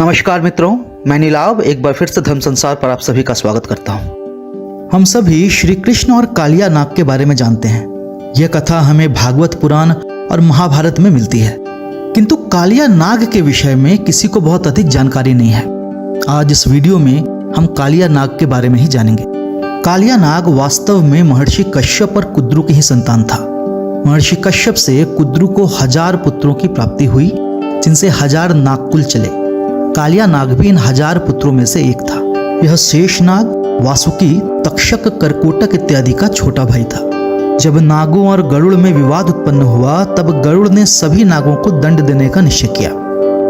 नमस्कार मित्रों, मैं नीलाभ एक बार फिर से धर्म संसार पर आप सभी का स्वागत करता हूँ। हम सभी श्री कृष्ण और कालिया नाग के बारे में जानते हैं। यह कथा हमें भागवत पुराण और महाभारत में मिलती है, किंतु कालिया नाग के विषय में किसी को बहुत अधिक जानकारी नहीं है। आज इस वीडियो में हम कालिया नाग के बारे में ही जानेंगे। कालिया नाग वास्तव में महर्षि कश्यप और कुद्रु की ही संतान था। महर्षि कश्यप से कुद्रु को 1000 पुत्रों की प्राप्ति हुई, जिनसे 1000 नागकुल चले। कालिया नाग भी इन 1000 पुत्रों में से एक था। यह शेषनाग, वासुकी, तक्षक, करकोटक इत्यादि का छोटा भाई था। जब नागों और गरुड़ में विवाद उत्पन्न हुआ, तब गरुड़ ने सभी नागों को दंड देने का निश्चय किया।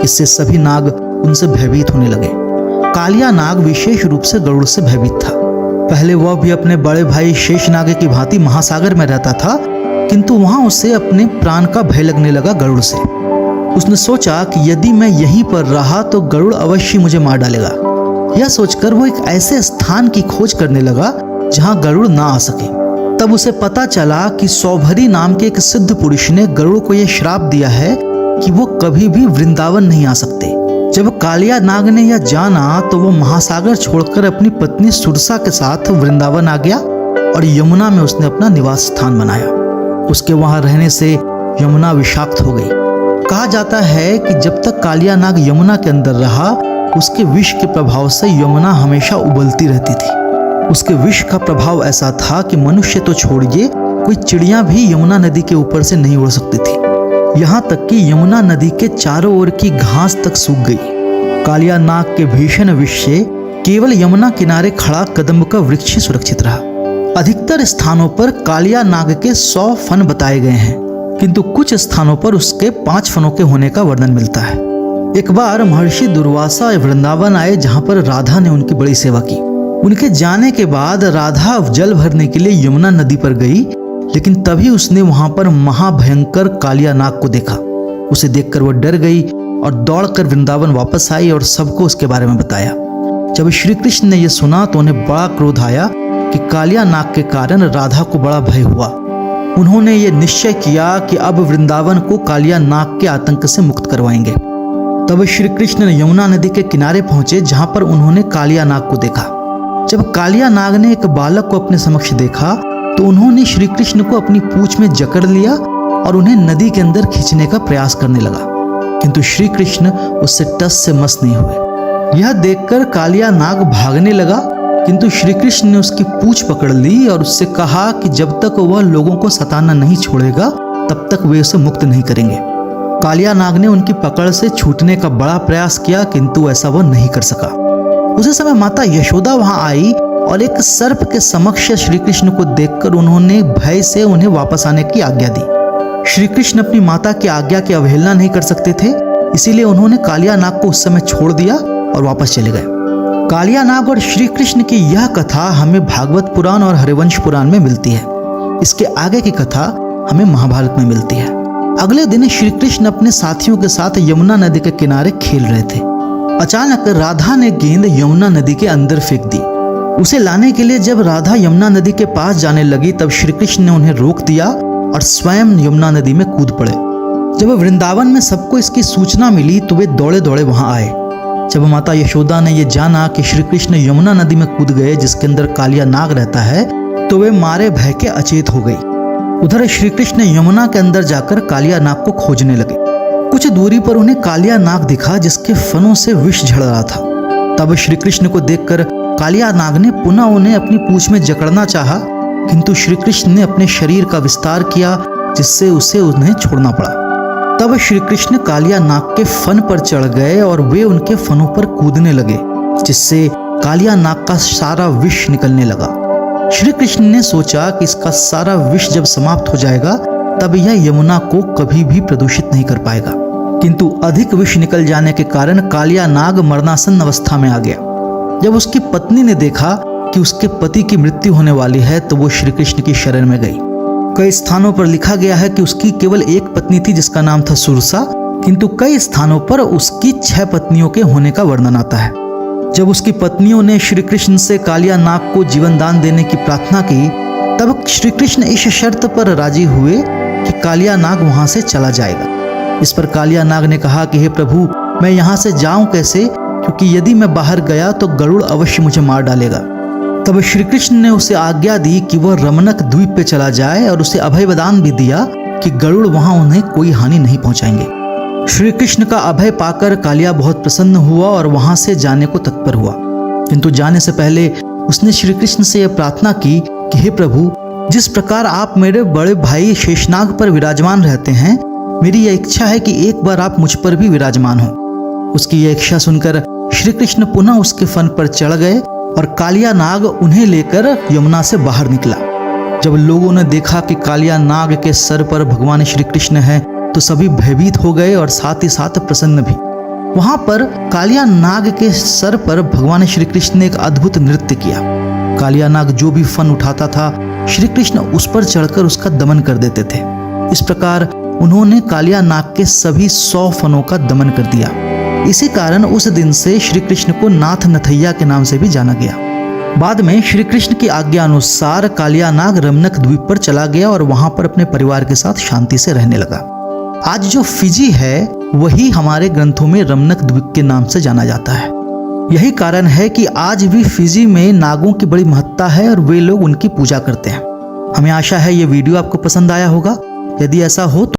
इससे सभी नाग उनसे भयभीत होने लगे। कालिया नाग विशेष रूप से गरुड़ से भयभीत था। पहले वह भी अपने बड़े भाई शेषनाग की भांति महासागर में रहता था, किंतु वहां उसे अपने प्राण का भय लगने लगा गरुड़ से। उसने सोचा कि यदि मैं यहीं पर रहा तो गरुड़ अवश्य मुझे मार डालेगा। यह सोचकर वो एक ऐसे स्थान की खोज करने लगा जहां गरुड़ ना आ सके। तब उसे पता चला कि सौभरी नाम के एक सिद्ध पुरुष ने गरुड़ को यह श्राप दिया है कि वो कभी भी वृंदावन नहीं आ सकते। जब कालिया नाग ने यह जाना तो वो महासागर छोड़कर अपनी पत्नी सुरसा के साथ वृंदावन आ गया और यमुना में उसने अपना निवास स्थान बनाया। उसके वहां रहने से यमुना विषाक्त हो गई। कहा जाता है कि जब तक कालिया नाग यमुना के अंदर रहा, उसके विष के प्रभाव से यमुना हमेशा उबलती रहती थी। उसके विष का प्रभाव ऐसा था कि मनुष्य तो छोड़िए, कोई चिड़िया भी यमुना नदी के ऊपर से नहीं उड़ सकती थी। यहाँ तक कि यमुना नदी के चारों ओर की घास तक सूख गई। कालिया नाग के भीषण विष से केवल यमुना किनारे खड़ा कदम्ब का वृक्ष ही सुरक्षित रहा। अधिकतर स्थानों पर कालिया नाग के 100 फन बताए गए हैं, किंतु कुछ स्थानों पर उसके 5 फनों के होने का वर्णन मिलता है। एक बार महर्षि दुर्वासा वृंदावन आए, जहां पर राधा ने उनकी बड़ी सेवा की। उनके जाने के बाद राधा जल भरने के लिए यमुना नदी पर गई, लेकिन तभी उसने वहां पर महाभयंकर कालिया नाग को देखा। उसे देखकर वह डर गई और दौड़कर वृंदावन वापस आई और सबको उसके बारे में बताया। जब श्री कृष्ण ने यह सुना तो उन्हें बड़ा क्रोध आया कि कालिया नाग के कारण राधा को बड़ा भय हुआ। उन्होंने ये निश्चय किया कि अब वृंदावन को कालिया नाग के आतंक से मुक्त करवाएंगे। तब श्री कृष्ण ने यमुना नदी के किनारे पहुंचे, जहां पर उन्होंने कालिया नाग को देखा। जब कालिया नाग ने एक बालक को अपने समक्ष देखा तो उन्होंने श्री कृष्ण को अपनी पूंछ में जकड़ लिया और उन्हें नदी के अंदर खींचने का प्रयास करने लगा, किंतु श्री कृष्ण उससे टस से मस नहीं हुए। यह देखकर कालिया नाग भागने लगा, किंतु श्री कृष्ण ने उसकी पूंछ पकड़ ली और उससे कहा कि जब तक वह लोगों को सताना नहीं छोड़ेगा, तब तक वे उसे मुक्त नहीं करेंगे। कालिया नाग ने उनकी पकड़ से छूटने का बड़ा प्रयास किया, किंतु ऐसा वह नहीं कर सका। उसी समय माता यशोदा वहां आई और एक सर्प के समक्ष श्री कृष्ण को देखकर उन्होंने भय से उन्हें वापस आने की आज्ञा दी। श्री कृष्ण अपनी माता की आज्ञा की अवहेलना नहीं कर सकते थे, इसीलिए उन्होंने कालिया नाग को उस समय छोड़ दिया और वापस चले गए। कालिया नाग और श्री कृष्ण की यह कथा हमें भागवत पुराण और हरिवंश पुराण में मिलती है। इसके आगे की कथा हमें महाभारत में मिलती है। अगले दिन श्री कृष्ण अपने साथियों के साथ यमुना नदी के किनारे खेल रहे थे। अचानक राधा ने गेंद यमुना नदी के अंदर फेंक दी। उसे लाने के लिए जब राधा यमुना नदी के पास जाने लगी, तब श्री कृष्ण ने उन्हें रोक दिया और स्वयं यमुना नदी में कूद पड़े। जब वृंदावन में सबको इसकी सूचना मिली तो वे दौड़े दौड़े वहां आए। जब माता यशोदा ने यह जाना कि श्री कृष्ण यमुना नदी में कूद गए, जिसके अंदर कालिया नाग रहता है, तो वे मारे भय के अचेत हो गई। उधर श्री कृष्ण यमुना के अंदर जाकर कालिया नाग को खोजने लगे। कुछ दूरी पर उन्हें कालिया नाग दिखा, जिसके फनों से विष झड़ रहा था। तब श्री कृष्ण को देखकर कालिया नाग ने पुनः उन्हें अपनी पूंछ में जकड़ना चाहा, किंतु श्री कृष्ण ने अपने शरीर का विस्तार किया, जिससे उसे उन्हें छोड़ना पड़ा। तब श्री कृष्ण कालिया नाग के फन पर चढ़ गए और वे उनके फनों पर कूदने लगे, जिससे कालिया नाग का सारा विष निकलने लगा। श्री कृष्ण ने सोचा कि इसका सारा विष जब समाप्त हो जाएगा, तब यह यमुना को कभी भी प्रदूषित नहीं कर पाएगा। किंतु अधिक विष निकल जाने के कारण कालिया नाग मरणासन अवस्था में आ गया। जब उसकी पत्नी ने देखा कि उसके पति की मृत्यु होने वाली है, तो वो श्री कृष्ण की शरण में गई। कई स्थानों पर लिखा गया है कि उसकी केवल एक पत्नी थी, जिसका नाम था सुरसा, किंतु कई स्थानों पर उसकी 6 पत्नियों के होने का वर्णन आता है। जब उसकी पत्नियों ने श्री कृष्ण से कालिया नाग को जीवन दान देने की प्रार्थना की, तब श्री कृष्ण इस शर्त पर राजी हुए कि कालिया नाग वहां से चला जाएगा। इस पर कालिया नाग ने कहा कि हे प्रभु, मैं यहाँ से जाऊं कैसे क्योंकि यदि मैं बाहर गया तो गरुड़ अवश्य मुझे मार डालेगा। तब श्री कृष्ण ने उसे आज्ञा दी कि वह रमनक द्वीप पे चला जाए और उसे अभय वरदान भी दिया कि गरुड़ वहां उन्हें कोई हानि नहीं पहुंचाएंगे। श्री कृष्ण का अभय पाकर कालिया बहुत प्रसन्न हुआ और वहां से जाने को तत्पर हुआ, किंतु जाने से पहले उसने श्री कृष्ण से यह प्रार्थना की कि हे प्रभु, जिस प्रकार आप मेरे बड़े भाई शेषनाग पर विराजमान रहते हैं, मेरी यह इच्छा है कि एक बार आप मुझ पर भी विराजमान हो। उसकी यह इच्छा सुनकर श्री कृष्ण पुनः उसके फन पर चढ़ गए और कालिया नाग उन्हें लेकर यमुना से बाहर निकला। जब लोगों ने देखा कि कालिया नाग के सर पर भगवान श्री कृष्ण है तो सभी भयभीत हो गए और साथ ही साथ प्रसन्न भी। वहां पर कालिया नाग के सर पर भगवान श्री कृष्ण ने एक अद्भुत नृत्य किया। कालिया नाग जो भी फन उठाता था, श्री कृष्ण उस पर चढ़कर उसका दमन कर देते थे। इस प्रकार उन्होंने कालिया नाग के सभी 100 फनों का दमन कर दिया। इसी कारण उस दिन से श्री कृष्ण को नाथ नथैया के नाम से भी जाना गया। बाद में श्री कृष्ण की आज्ञा अनुसार कालिया नाग रमनक द्वीप पर चला गया और वहां पर अपने परिवार के साथ शांति से रहने लगा। आज जो फिजी है वही हमारे ग्रंथों में रमनक द्वीप के नाम से जाना जाता है। यही कारण है कि आज भी फिजी में नागों की बड़ी महत्ता है और वे लोग उनकी पूजा करते हैं। हमें आशा है ये वीडियो आपको पसंद आया होगा। यदि ऐसा हो तो